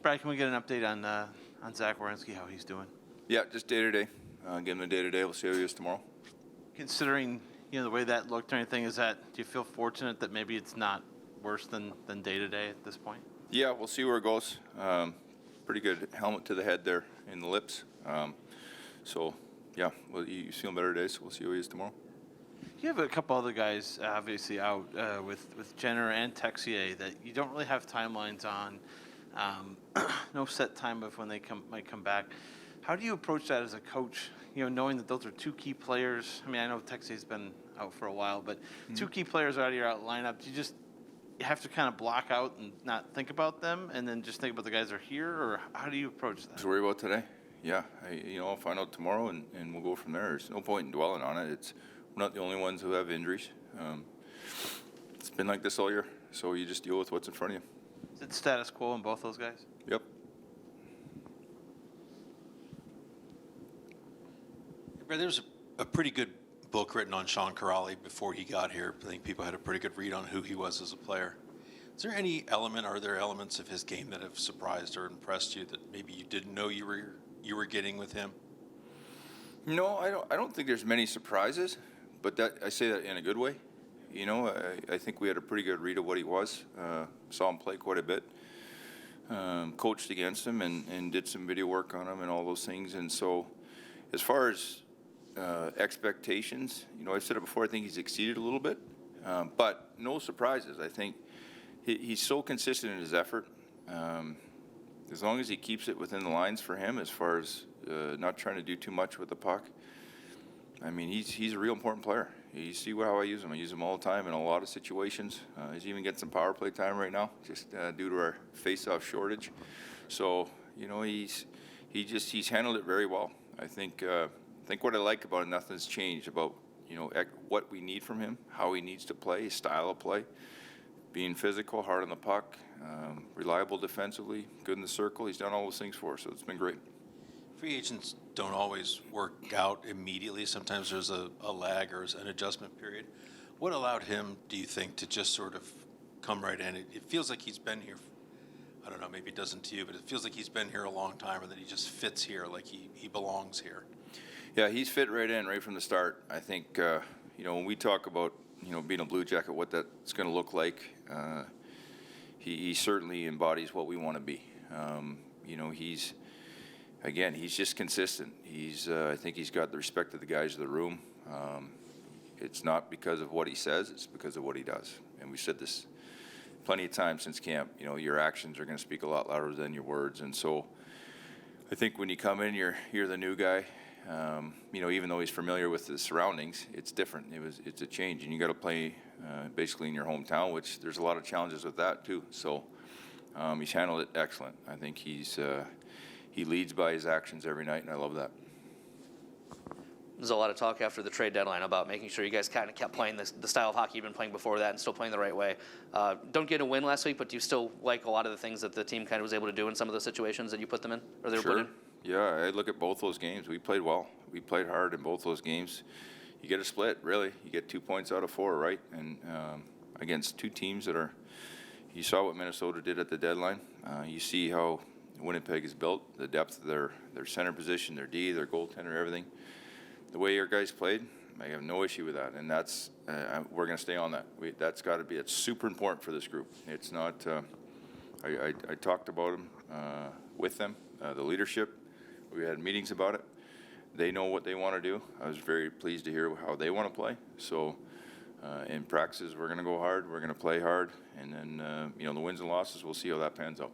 Brad, can we get an update on Zach Werenski, how he's doing? Yeah, just day to day. Give him a day to day. We'll see how he is tomorrow. Considering the way that looked or anything, do you feel fortunate that maybe it's not worse than day to day at this point? Yeah, we'll see where it goes. Pretty good helmet to the head there in the lips. So yeah, well, he's feeling better today, so we'll see how he is tomorrow. You have a couple other guys obviously out with Jenner and Texier that you don't really have timelines on. No set time of when they might come back. How do you approach that as a coach? Knowing that those are two key players. I mean, I know Texier's been out for a while, but two key players out of your lineup. Do you just have to kind of block out and not think about them, and then just think about the guys that are here, or how do you approach that? Just worry about today. Yeah, I'll find out tomorrow, and we'll go from there. There's no point in dwelling on it. We're not the only ones who have injuries. It's been like this all year, so you just deal with what's in front of you. Is it status quo in both those guys? Yep. There was a pretty good book written on Sean Corrali before he got here. I think people had a pretty good read on who he was as a player. Are there elements of his game that have surprised or impressed you that maybe you didn't know you were getting with him? No, I don't think there's many surprises, but I say that in a good way. I think we had a pretty good read of what he was. Saw him play quite a bit. Coached against him and did some video work on him and all those things. And so as far as expectations, I've said it before, I think he's exceeded a little bit, but no surprises. I think he's so consistent in his effort. As long as he keeps it within the lines for him, as far as not trying to do too much with the puck, I mean, he's a real important player. You see how I use him. I use him all the time in a lot of situations. He's even getting some power play time right now, just due to our face-off shortage. So, he's handled it very well. I think what I like about it, nothing's changed about, what we need from him, how he needs to play, his style of play, being physical, hard on the puck, reliable defensively, good in the circle. He's done all those things for us, so it's been great. Free agents don't always work out immediately. Sometimes there's a lag or an adjustment period. What allowed him, do you think, to just sort of come right in? It feels like he's been here, I don't know, maybe it doesn't to you, but it feels like he's been here a long time and that he just fits here, like he belongs here. Yeah, he's fit right in right from the start. I think, when we talk about, being a Blue Jacket, what that's going to look like, he certainly embodies what we want to be. He's just consistent. I think he's got the respect of the guys in the room. It's not because of what he says, it's because of what he does. And we said this plenty of times since camp, your actions are going to speak a lot louder than your words. And so I think when you come in, you're the new guy. Even though he's familiar with the surroundings, it's different. It's a change, and you got to play basically in your hometown, which there's a lot of challenges with that too. So he's handled it excellent. I think he leads by his actions every night, and I love that. There's a lot of talk after the trade deadline about making sure you guys kind of kept playing the style of hockey you've been playing before that and still playing the right way. Don't get a win last week, but do you still like a lot of the things that the team kind of was able to do in some of the situations that you put them in, or they were put in? Yeah, I look at both those games. We played well. We played hard in both those games. You get a split, really. You get 2 points out of 4, right? And against two teams that you saw what Minnesota did at the deadline. You see how Winnipeg is built, the depth of their center position, their D, their goaltender, everything. The way your guys played, I have no issue with that, and that's we're going to stay on that. That's got to be. It's super important for this group. It's not. I talked about them with them, the leadership. We had meetings about it. They know what they want to do. I was very pleased to hear how they want to play. So in practices, we're going to go hard. We're going to play hard, and then the wins and losses, we'll see how that pans out.